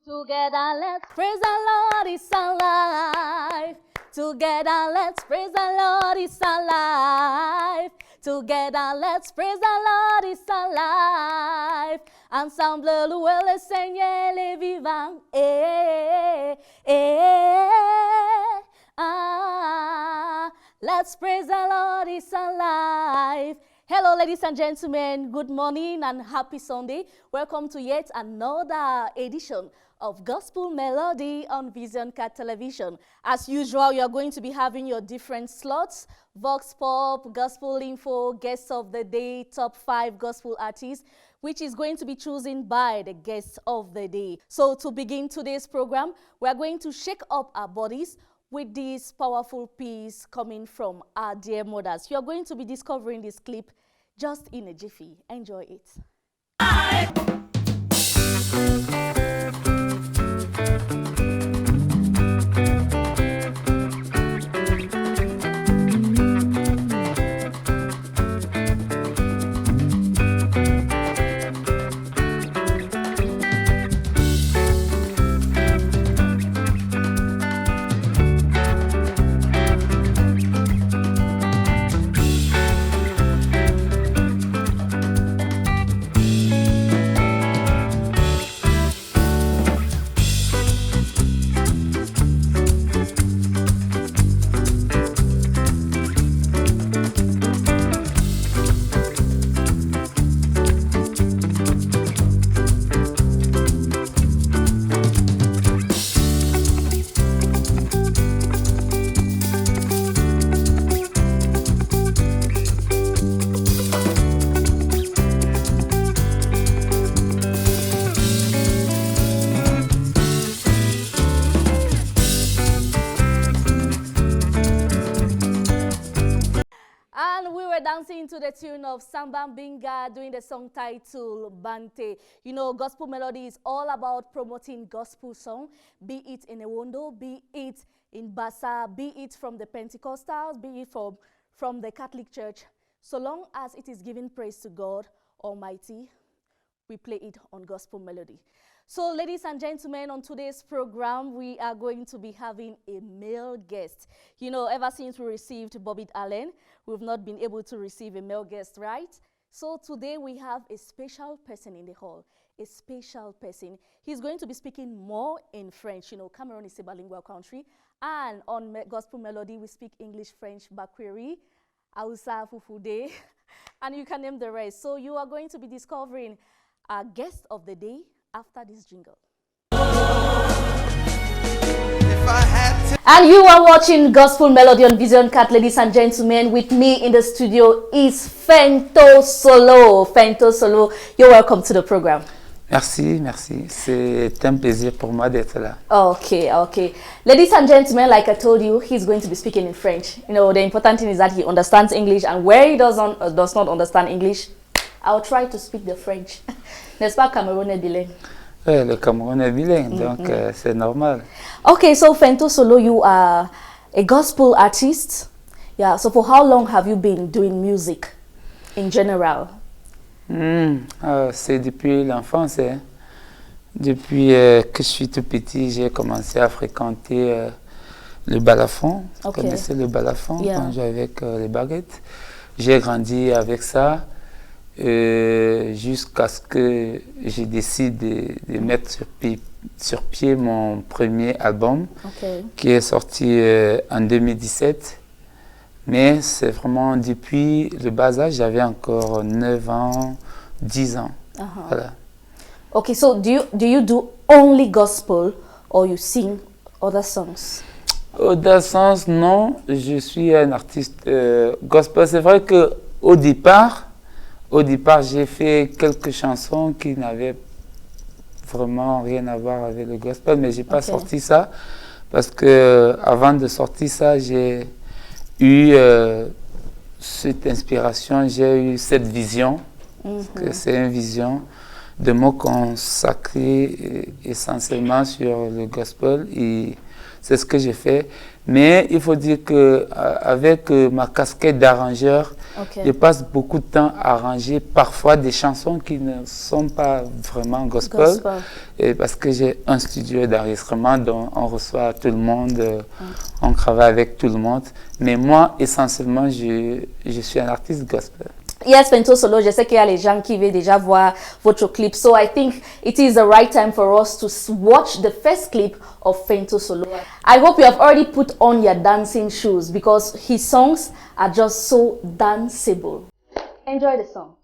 Together let's praise the Lord, it's alive. Together let's praise the Lord, it's alive. Together let's praise the Lord, it's alive. Ensemble, louez le Seigneur, les vivants. Let's praise the Lord, it's alive. Hello, ladies and gentlemen. Good morning and happy Sunday. Welcome to yet another edition of Gospel Melody on Vision Card Television. As usual, you're going to be having your different slots: Vox Pop, Gospel Info, Guests of the Day, Top 5 Gospel Artists, which is going to be chosen by the guests of the day. So to begin today's program, we're going to shake up our bodies with this powerful piece coming from our dear mothers. You're going to be discovering this clip just in a jiffy. Enjoy it. Dancing to the tune of Samba Mbinga, doing the song titled Bante. You know, Gospel Melody is all about promoting gospel song, be it in Ewondo, be it in Bassa, be it from the Pentecostals, be it from the Catholic Church. So long as it is giving praise to God Almighty, we play it on Gospel Melody. So, ladies and gentlemen, on today's program, we are going to be having a male guest. You know, ever since we received Bobby Allen, we've not been able to receive a male guest, right? So today we have a special person in the hall, a special person. He's going to be speaking more in French. You know, Cameroon is a bilingual country. And on Gospel Melody, we speak English, French, Bakweri, Hausa, Fufude, and you can name the rest. So you are going to be discovering our guest of the day after this jingle. And you are watching Gospel Melody on Vision Card, ladies and gentlemen. With me in the studio is Fento Solo. Fento Solo, you're welcome to the program. Merci, merci. C'est un plaisir pour moi d'être là. Okay, okay. Ladies and gentlemen, like I told you, he's going to be speaking in French. You know, the important thing is that he understands English, and where he does not understand English, I'll try to speak the French. N'est-ce pas, Cameroun est bilingue? Oui, le Cameroun est bilingue, donc c'est normal. Okay, so Fento Solo, you are a gospel artist. Yeah, so for how long have you been doing music in general? C'est depuis l'enfance. Hein. Depuis que je suis tout petit, j'ai commencé à fréquenter le balafon. Vous connaissez le balafon, quand j'étais avec les baguettes. J'ai grandi avec ça. Jusqu'à ce que je décide de mettre sur pied mon premier album qui est sorti en 2017. Mais c'est vraiment depuis le bas âge, j'avais encore 9 ans, 10 ans. Voilà. Okay, so do you do only gospel or you sing other songs? Other songs, non. Je suis un artiste gospel. C'est vrai qu'au départ, j'ai fait quelques chansons qui n'avaient vraiment rien à voir avec le gospel, mais j'ai pas sorti ça parce que avant de sortir ça, j'ai eu cette inspiration, j'ai eu cette vision, que c'est une vision de me consacrer essentiellement sur le gospel et c'est ce que j'ai fait. Mais il faut dire que avec ma casquette d'arrangeur, Ok. Je passe beaucoup de temps à arranger parfois des chansons qui ne sont pas vraiment gospel. Et parce que j'ai un studio d'enregistrement dont on reçoit tout le monde, on travaille avec tout le monde. Mais moi, essentiellement, je suis un artiste gospel. Yes, Fento Solo, je sais qu'il y a les gens qui veulent déjà voir votre clip. So I think it is the right time for us to watch the first clip of Fento Solo. I hope you have already put on your dancing shoes because his songs are just so danceable. Enjoy the song.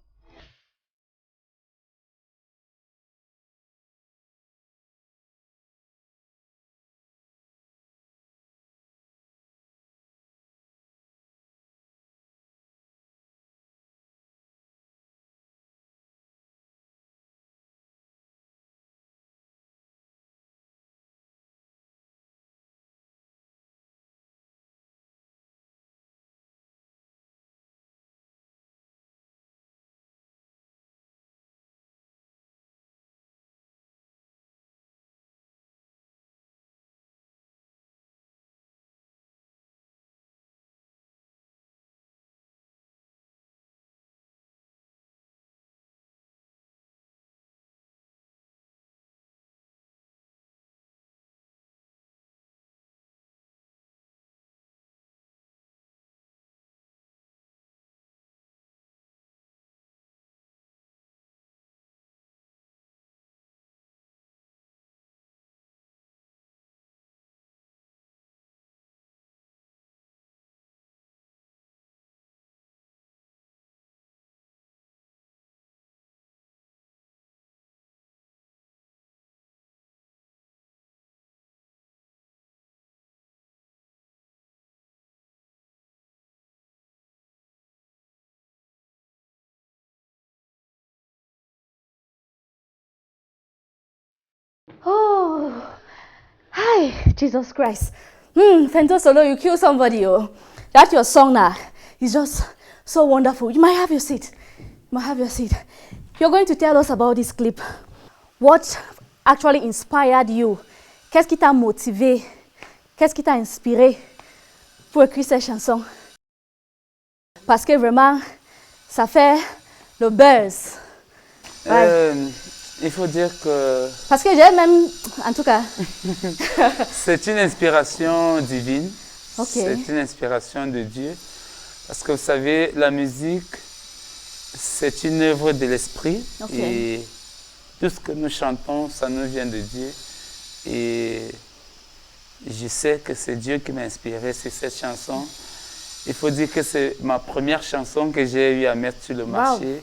Oh, hi, Jesus Christ. Fento Solo, you kill somebody. Oh, that's your song now. It's just so wonderful. You might have your seat. You might have your seat. You're going to tell us about this clip. What actually inspired you? Qu'est-ce qui t'a motivé? Qu'est-ce qui t'a inspiré pour écrire cette chanson? Parce que vraiment, ça fait le buzz. Ouais. Il faut dire que... Parce que j'ai même, en tout cas... C'est une inspiration divine. Okay. C'est une inspiration de Dieu. Parce que vous savez, la musique, c'est une œuvre de l'esprit. Okay. Et tout ce que nous chantons, ça nous vient de Dieu. Et je sais que c'est Dieu qui m'a inspiré sur cette chanson. Il faut dire que c'est ma première chanson que j'ai eu à mettre sur le marché.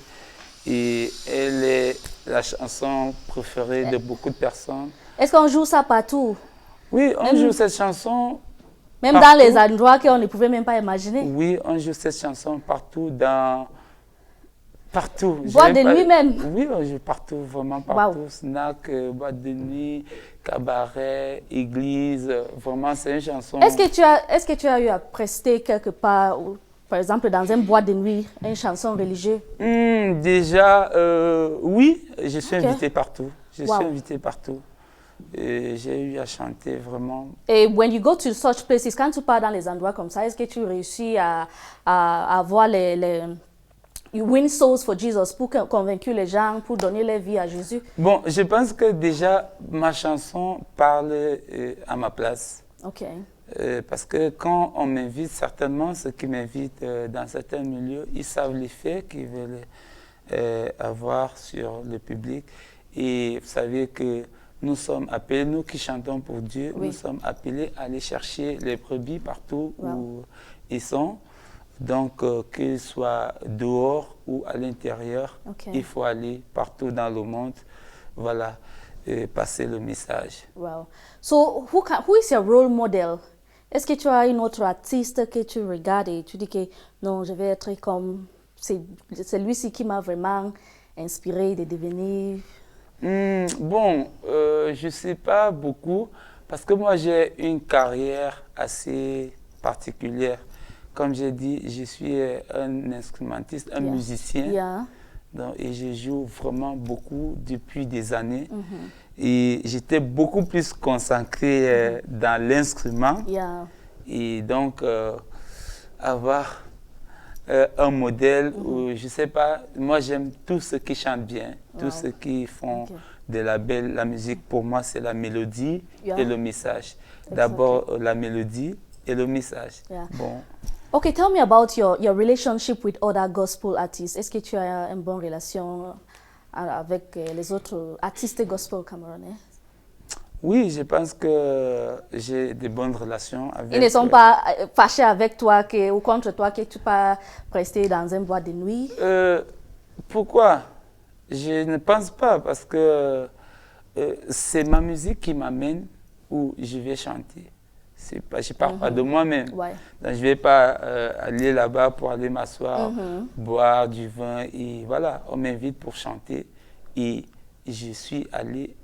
Et elle est la chanson préférée de beaucoup de personnes. Est-ce qu'on joue ça partout? Oui, on joue cette chanson même partout. Dans les endroits qu'on ne pouvait même pas imaginer. Oui, on joue cette chanson partout, partout. Boîte de nuit même. Oui, on joue partout, vraiment partout. Wow. Snack, boîte de nuit, cabaret, église. Vraiment, c'est une chanson. Est-ce que tu as eu à prester quelque part, ou, par exemple dans une boîte de nuit, une chanson religieuse? Déjà, oui, je suis invité partout. Je suis invité partout. J'ai eu à chanter vraiment. Et when you go to such places, quand tu pars dans les endroits comme ça, est-ce que tu réussis à avoir you win souls for Jesus, pour convaincre les gens, pour donner leur vie à Jésus? Bon, je pense que déjà ma chanson parle à ma place. Ok. Parce que quand on m'invite, certainement ceux qui m'invitent dans certains milieux, ils savent l'effet qu'ils veulent avoir sur le public. Et vous savez que nous sommes appelés, nous qui chantons pour Dieu, nous sommes appelés à aller chercher les brebis partout où ils sont. Donc, qu'ils soient dehors ou à l'intérieur, il faut aller partout dans le monde, voilà, et passer le message. Wow. So, who is your role model? Est-ce que tu as une autre artiste que tu regardes et tu dis que non, je vais être comme... C'est lui-ci qui m'a vraiment inspiré de devenir... Bon, je ne sais pas beaucoup, parce que moi j'ai une carrière assez particulière. Comme j'ai dit, je suis un instrumentiste, un musicien, donc, et je joue vraiment beaucoup depuis des années. Et j'étais beaucoup plus concentré dans l'instrument. Et donc, avoir un modèle ou je sais pas. Moi, j'aime tous ceux qui chantent bien, tous ceux qui font de la musique. Pour moi, c'est la mélodie et le message. D'abord, la mélodie et le message. Bon. Okay, tell me about your relationship with other gospel artists. Est-ce que tu as une bonne relation avec les autres artistes gospel camerounais? Oui, je pense que j'ai de bonnes relations avec... Ils ne sont pas fâchés avec toi ou contre toi que tu peux rester dans une boîte de nuit? Pourquoi? Je ne pense pas parce que c'est ma musique qui m'amène où je vais chanter. Pas, je ne pars pas de moi-même. Donc, je ne vais pas aller là-bas pour aller m'asseoir, boire du vin et voilà, on m'invite pour chanter et je suis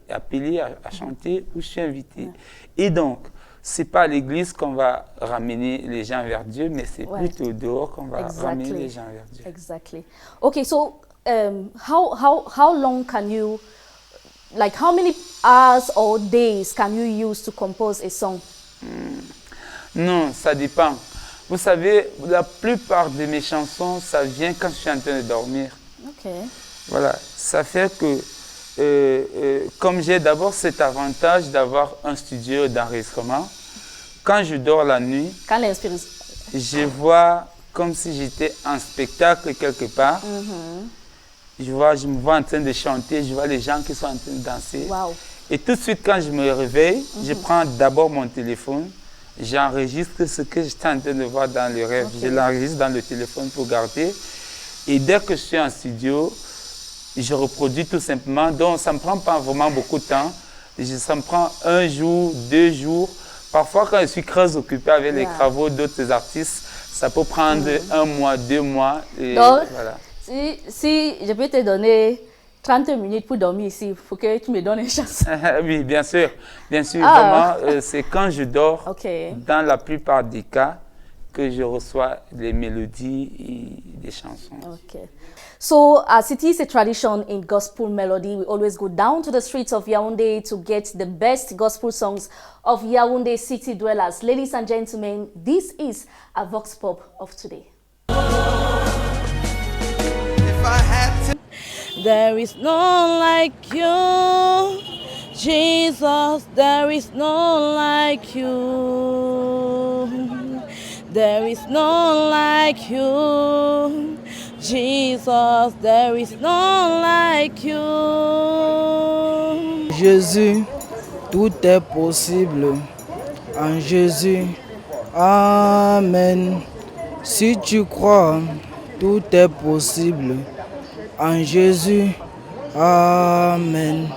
appelé à chanter ou je suis invité. Et donc, ce n'est pas à l'église qu'on va ramener les gens vers Dieu, mais c'est plutôt dehors qu'on va ramener les gens vers Dieu. Exactly. Okay, so how long can you, like how many hours or days can you use to compose a song? Non, ça dépend. Vous savez, la plupart de mes chansons, ça vient quand je suis en train de dormir. Ok. Voilà, ça fait que, comme j'ai d'abord cet avantage d'avoir un studio d'enregistrement, quand je dors la nuit, je vois comme si j'étais en spectacle quelque part. Je me vois en train de chanter, je vois les gens qui sont en train de danser. Wow. Et tout de suite, quand je me réveille, je prends d'abord mon téléphone, j'enregistre ce que j'étais en train de voir dans le rêve. Je l'enregistre dans le téléphone pour garder. Et dès que je suis en studio, je reproduis tout simplement. Donc, ça ne me prend pas vraiment beaucoup de temps. Ça me prend 1 jour, 2 jours. Parfois, quand je suis très occupé avec les travaux d'autres artistes, ça peut prendre 1 mois, 2 mois. Et donc, voilà. Si je peux te donner 30 minutes pour dormir ici, il faut que tu me donnes une chance. Oui, bien sûr. Bien sûr, vraiment, c'est quand je dors, dans la plupart des cas, que je reçois les mélodies et des chansons. Okay. So, as it is a tradition in gospel melody, we always go down to the streets of Yaoundé to get the best gospel songs of Yaoundé city dwellers. Ladies and gentlemen, this is a Vox Pop of today. There is none like you, Jesus, there is none like you. There is none like you, Jesus, there is none like you. Jésus, tout est possible en Jésus. Amen. Si tu crois, tout est possible en Jésus. Amen.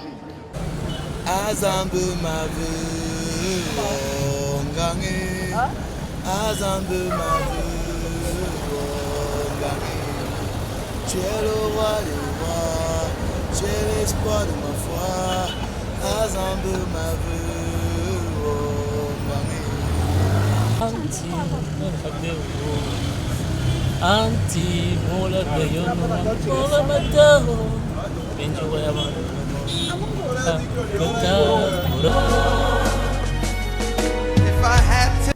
Azambe ma vie, Azambe ma vie, tu es le roi des rois, tu es l'espoir de ma foi. Azambe ma vie, Anti mola bayon mola matao benjoya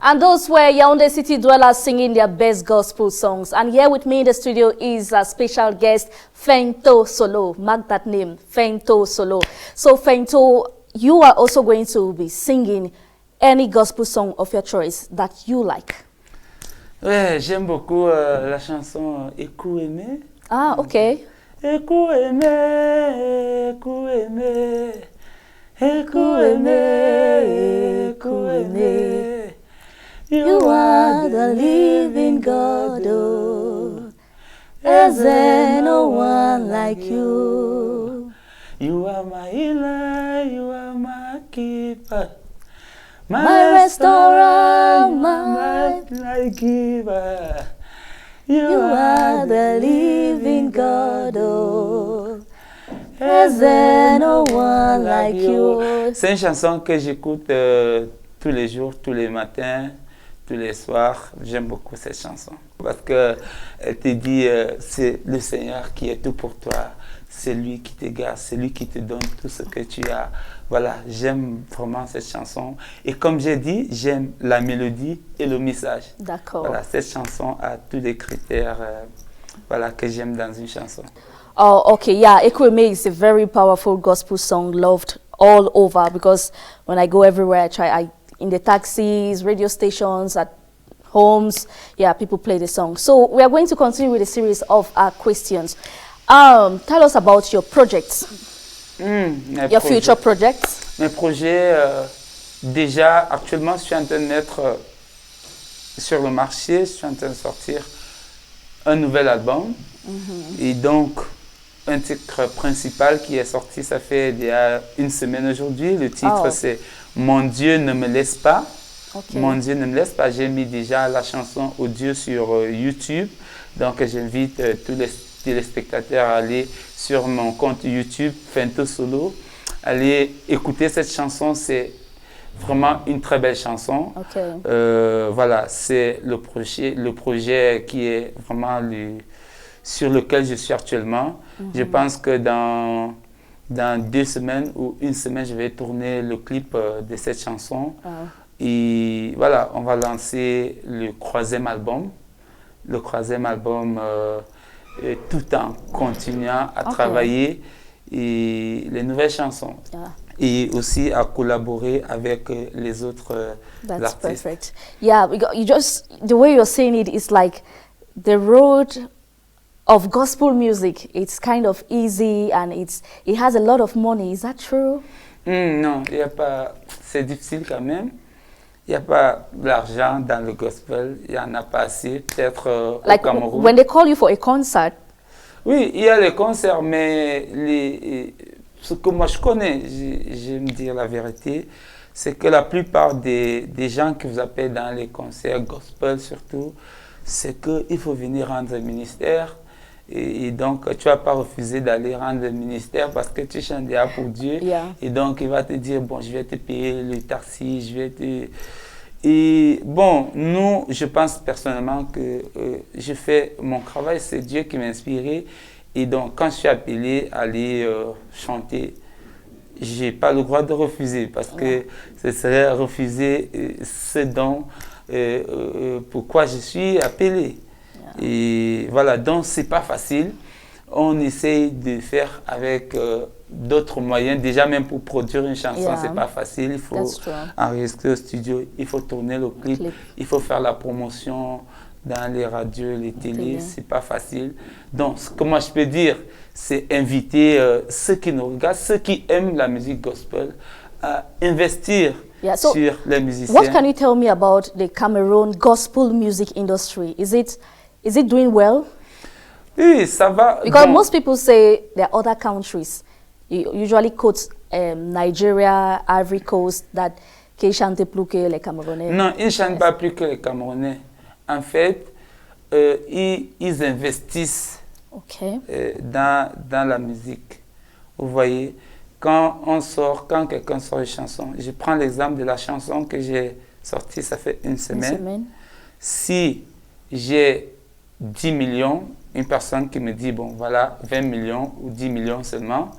And those were Yaoundé city dwellers singing their best gospel songs. And here with me in the studio is a special guest, Fento Solo. Mark that name, Fento Solo. So Fento, you are also going to be singing any gospel song of your choice that you like. Ouais, j'aime beaucoup la chanson Écoute aimé. Ah, ok. Écoute aimé, écoute aimé, écoute aimé, écoute aimé. You are the living God, oh. Is there no one like you? You are my healer, you are my keeper. My restorer, my giver. You are the living God, oh. Is there no one like you? C'est une chanson que j'écoute tous les jours, tous les matins, tous les soirs. J'aime beaucoup cette chanson. Parce qu'elle te dit, c'est le Seigneur qui est tout pour toi. C'est lui qui te garde, c'est lui qui te donne tout ce que tu as. Voilà, j'aime vraiment cette chanson. Et comme j'ai dit, j'aime la mélodie et le message. D'accord. Voilà, cette chanson a tous les critères voilà, que j'aime dans une chanson. Oh, okay, yeah, Ekweme is a very powerful gospel song, loved all over, because when I go everywhere, in the taxis, radio stations, at homes, yeah, people play the song. So we are going to continue with a series of questions. Tell us about your projects, your future projects. Mes projets, déjà, actuellement, je suis en train de mettre sur le marché, je suis en train de sortir un nouvel album. Et donc, un titre principal qui est sorti, ça fait il y a une semaine aujourd'hui. Le titre, c'est « Mon Dieu ne me laisse pas ». Okay. Mon Dieu ne me laisse pas. J'ai mis déjà la chanson audio sur YouTube. Donc, j'invite tous les téléspectateurs à aller sur mon compte YouTube, Fento Solo. Allez écouter cette chanson, c'est vraiment une très belle chanson. Okay. Voilà, c'est le projet qui est vraiment sur lequel je suis actuellement. Je pense que dans 2 semaines ou 1 semaine, je vais tourner le clip de cette chanson. Et voilà, on va lancer le 3e album. Le 3e album, tout en continuant à travailler et les nouvelles chansons. Et aussi à collaborer avec les autres That's artistes. perfect. Yeah, the way you're saying it is like the road of gospel music. It's kind of easy and it has a lot of money. Is that true? Non, il y a pas. C'est difficile quand même. Il n'y a pas d'argent dans le gospel. Il n'y en a pas assez, peut-être Like au Cameroun. when they call you for a concert. Oui, il y a les concerts, mais ce que moi je connais, je vais me dire la vérité, c'est que la plupart des gens qui vous appellent dans les concerts gospel surtout, c'est qu'il faut venir rendre le ministère. Et donc, tu ne vas pas refuser d'aller rendre le ministère parce que tu chantes déjà pour Dieu. Yeah. Et donc, il va te dire, bon, je vais te payer le taxi, je vais te... Et bon, nous, je pense personnellement que je fais mon travail, c'est Dieu qui m'a inspiré. Et donc, quand je suis appelé à aller chanter, je n'ai pas le droit de refuser parce que ce serait refuser ce dont, pourquoi je suis appelé. Et voilà, donc c'est pas facile. On essaye de faire avec d'autres moyens. Déjà, même pour produire une chanson, c'est pas facile. Il faut enregistrer au studio, il faut tourner le clip, il faut faire la promotion dans les radios, les télés. C'est pas facile. Donc, ce que moi je peux dire, c'est inviter ceux qui nous regardent, ceux qui aiment la musique gospel, à investir So sur les musiciens. What can you tell me about the Cameroon gospel music industry? Is it doing well? Oui, ça va. Because most people say there are other countries. You usually quote Nigeria, Ivory Coast, that qui chantent plus que les Camerounais. Non, ils ne chantent pas plus que les Camerounais. En fait, ils investissent dans la musique. Vous voyez, quand quelqu'un sort une chanson, je prends l'exemple de la chanson que j'ai sortie, ça fait une semaine. Si j'ai 10 millions, une personne qui me dit, bon voilà, 20 millions ou 10 millions seulement,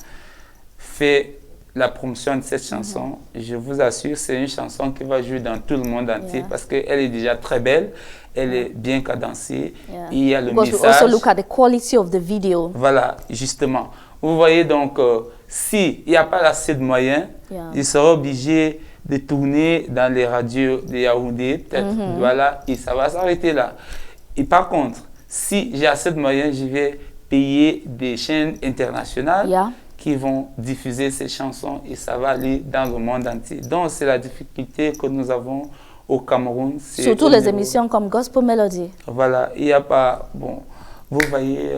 fait la promotion de cette chanson, je vous assure, c'est une chanson qui va jouer dans tout le monde entier parce qu'elle est déjà très belle, elle est bien cadencée, il y a le message. We also look at the quality of the video. Voilà, justement. Vous voyez donc, s'il n'y a pas assez de moyens, il sera obligé de tourner dans les radios de Yaoundé, peut-être, voilà, et ça va s'arrêter là. Et par contre, si j'ai assez de moyens, je vais payer des chaînes internationales qui vont diffuser ces chansons et ça va aller dans le monde entier. Donc, c'est la difficulté que nous avons au Cameroun. Surtout les émissions comme Gospel Melody. Voilà, il n'y a pas... Bon, vous voyez,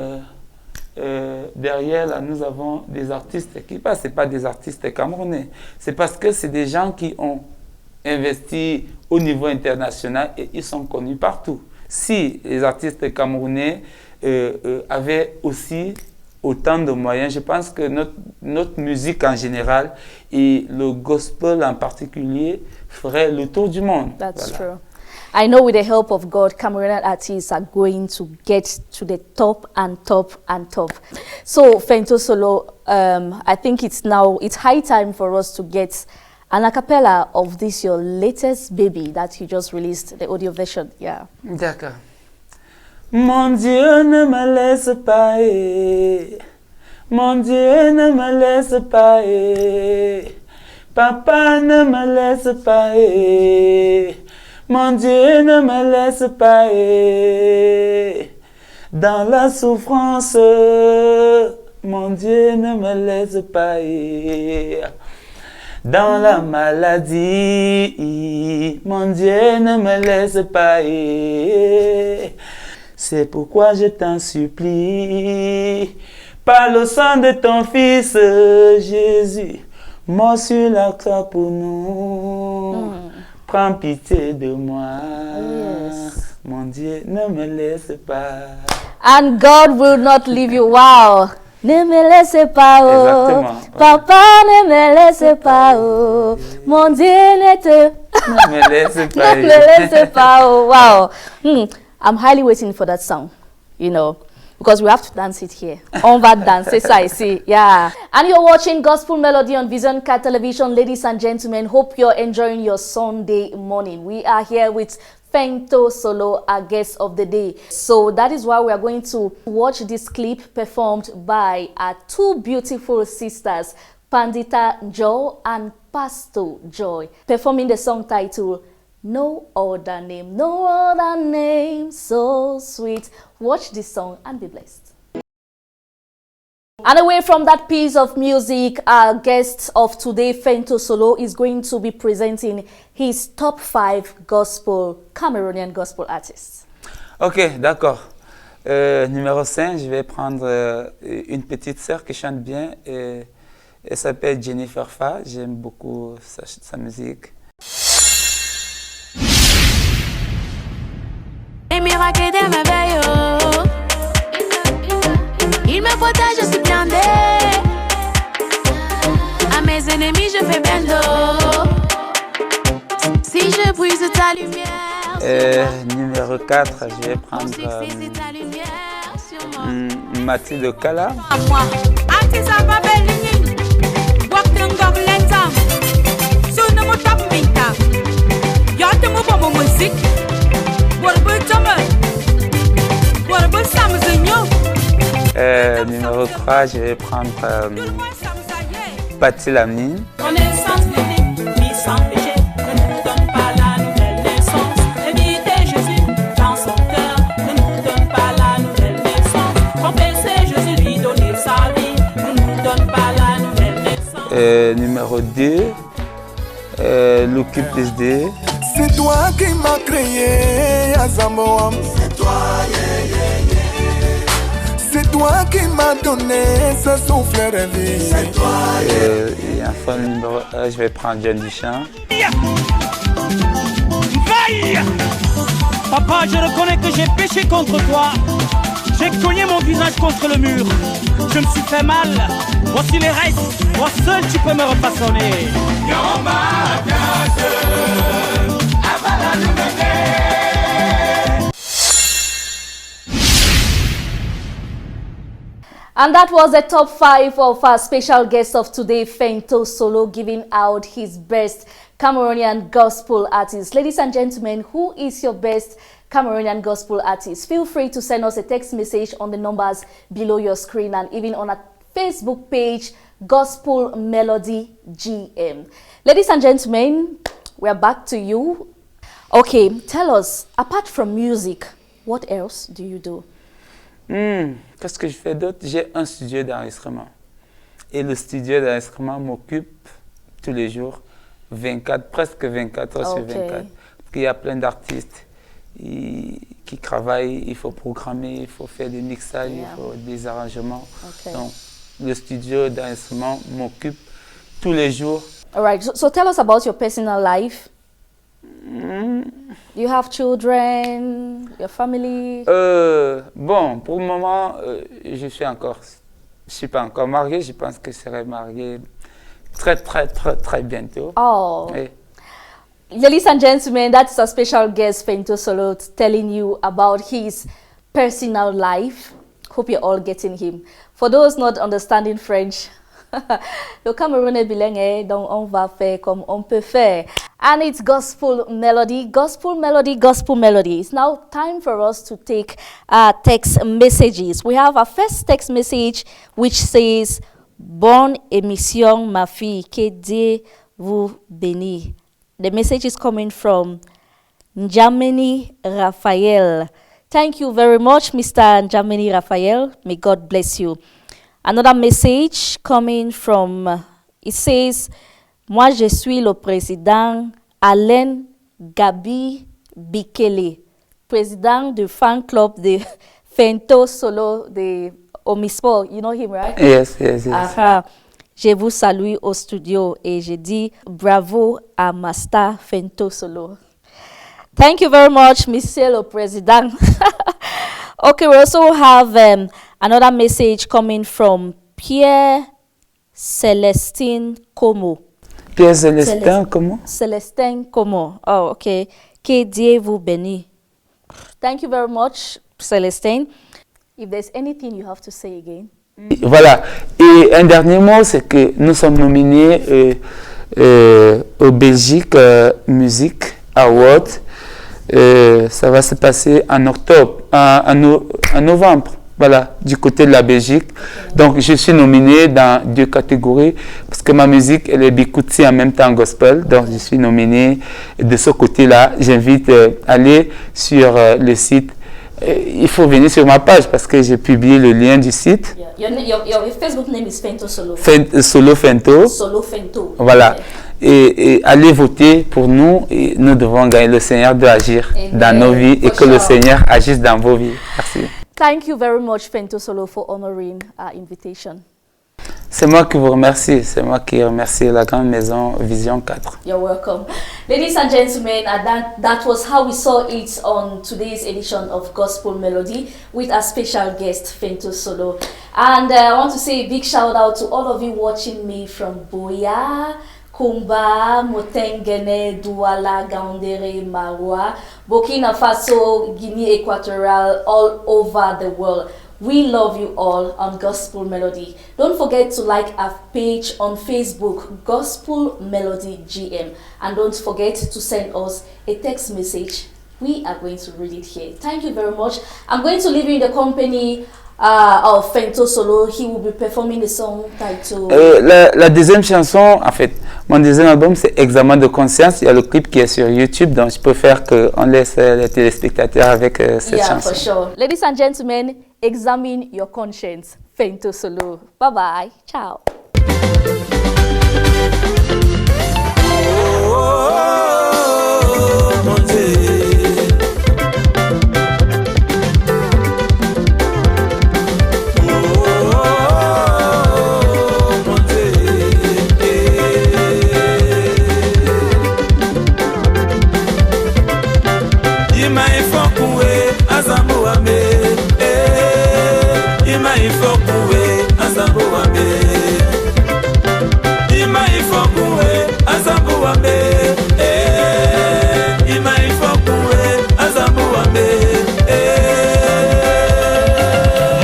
derrière, là, nous avons des artistes qui passent. Ce n'est pas des artistes camerounais. C'est parce que c'est des gens qui ont investi au niveau international et ils sont connus partout. Si les artistes camerounais avaient aussi autant de moyens, je pense que notre musique en général et le gospel en particulier ferait le tour du monde. That's true. I know with the help of God, Cameroonian artists are going to get to the top and top and top. So, Fento Solo, I think it's high time for us to get an a cappella of this, your latest baby that you just released, the audio version. Yeah. D'accord. Mon Dieu, ne me laisse pas, mon Dieu, ne me laisse pas, papa, ne me laisse pas, mon Dieu, ne me laisse pas, dans la souffrance, mon Dieu, ne me laisse pas, dans la maladie, mon Dieu, ne me laisse pas. C'est pourquoi je t'en supplie, par le sang de ton Fils Jésus, mort sur la croix pour nous. Prends pitié de moi, mon Dieu, ne me laisse pas. And God will not leave you. Wow. Ne me laisse pas, oh. Exactement. Papa, ne me laisse pas, oh. Mon Dieu, ne te... Ne me laisse pas. Ne me laisse pas, oh. Wow. I'm highly waiting for that song, you know, because we have to dance it here. On va danser ça ici, yeah. And you're watching Gospel Melody on Vision Cat Television. Ladies and gentlemen, hope you're enjoying your Sunday morning. We are here with Fento Solo, our guest of the day. So that is why we are going to watch this clip performed by our two beautiful sisters, Pandita Joy and Pastor Joy, performing the song titled No Other Name So Sweet. Watch this song and be blessed. And away from that piece of music, our guest of today, Fento Solo, is going to be presenting his top 5 Cameroonian gospel artists. Ok, d'accord. Numéro 5, je vais prendre une petite sœur qui chante bien. Elle s'appelle Jennifer Fa. J'aime beaucoup sa musique. Les miracles de ma veille, oh. Il me protège, je suis blindée. À mes ennemis, je fais bendo. Si je brise ta lumière. Numéro 4, je vais prendre Mathilde Kala. Numéro 3, je vais prendre Patti Lamine. Connaissance ni sans péché, ne nous donne pas la nouvelle naissance. Évitez Jésus dans son cœur, ne nous donne pas la nouvelle naissance. Confessez Jésus, lui donner sa vie, ne nous donne pas la nouvelle naissance. Numéro 2, Lucky Plus D. C'est toi qui m'as créé, Azamboam. C'est toi, C'est toi qui m'as donné ce souffle de vie. C'est toi. Et enfin, numéro 1, je vais prendre John Duchamp. Vaille! Papa, je reconnais que j'ai péché contre toi. J'ai cogné mon visage contre le mur. Je me suis fait mal. Voici les restes. Toi seul, tu peux me refaçonner. And that was the top 5 of our special guest of today, Fento Solo, giving out his best Cameroonian gospel artist. Ladies and gentlemen, who is your best Cameroonian gospel artist? Feel free to send us a text message on the numbers below your screen and even on our Facebook page, Gospel Melody GM. Ladies and gentlemen, we're back to you. Okay, tell us, apart from music, what else do you do? Qu'est-ce que je fais d'autre? J'ai un studio d'enregistrement. Et le studio d'enregistrement m'occupe tous les jours, presque 24 heures sur 24. Parce qu'il y a plein d'artistes qui travaillent, il faut programmer, il faut faire des mixages, il faut des arrangements. Donc, le studio d'enregistrement m'occupe tous les jours. All right, so tell us about your personal life. You have children, your family? Bon, pour le moment, je suis pas encore marié. Je pense que je serai marié très bientôt. Oh. Et Ladies and gentlemen, that's a special guest, Fento Solo, telling you about his personal life. Hope you're all getting him. For those not understanding French, le Camerounais bilingue, donc on va faire comme on peut faire. And it's gospel melody, gospel melody, gospel melody. It's now time for us to take text messages. We have our first text message which says, Bonne émission, ma fille, que Dieu vous bénisse. The message is coming from Njameni Raphael. Thank you very much, Mr. Njameni Raphael. May God bless you. Another message coming from, it says, Moi je suis le président Alain Gabi Bikele, président du fan club de Fento Solo de Omispo. You know him, right? Yes. Je vous salue au studio et je dis bravo à Master Fento Solo. Thank you very much, Monsieur le Président. Okay, we also have another message coming from Pierre Celestin Como. Pierre Celestin, comment? Celestin Como. Oh, okay. Que Dieu vous bénisse. Thank you very much, Celestin. If there's anything you have to say again. Voilà. Et un dernier mot, c'est que nous sommes nominés au Belgique Music Award. Ça va se passer en octobre, en novembre, voilà, du côté de la Belgique. Donc, je suis nominé dans 2 catégories parce que ma musique, elle est bikutsi en même temps gospel. Donc, je suis nominé de ce côté-là. J'invite à aller sur le site. Il faut venir sur ma page parce que j'ai publié le lien du site. Your Facebook name is Fento Solo. Solo Fento. Solo Fento. Voilà. Et allez voter pour nous et nous devons gagner. Le Seigneur doit agir dans nos vies et que le Seigneur agisse dans vos vies. Merci. Thank you very much, Fento Solo, for honoring our invitation. C'est moi qui vous remercie. C'est moi qui remercie la grande maison Vision 4. You're welcome. Ladies and gentlemen, that was how we saw it on today's edition of Gospel Melody with our special guest, Fento Solo. And I want to say a big shout out to all of you watching me from Boya, Kumba, Motengene, Douala, Gaoundéré, Maroua, Burkina Faso, Guinea Equatorial, all over the world. We love you all on Gospel Melody. Don't forget to like our page on Facebook, Gospel Melody GM. And don't forget to send us a text message. We are going to read it here. Thank you very much. I'm going to leave you in the company of Fento Solo. He will be performing the song titled... La deuxième chanson, en fait, mon deuxième album, c'est Examen de conscience. Il y a le clip qui est sur YouTube, donc je préfère qu'on laisse les téléspectateurs avec cette chanson. Yeah, for sure. Ladies and gentlemen, examine your conscience. Fento Solo. Bye-bye. Ciao.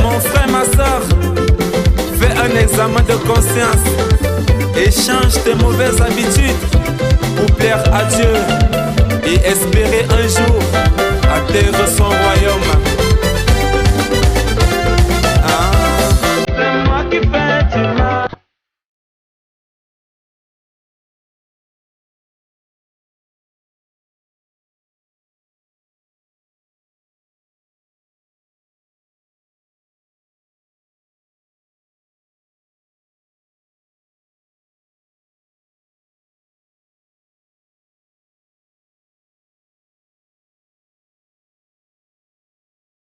Mon frère, ma soeur, fais un examen de conscience et change tes mauvaises habitudes pour plaire à Dieu et espérer un jour atteindre son royaume.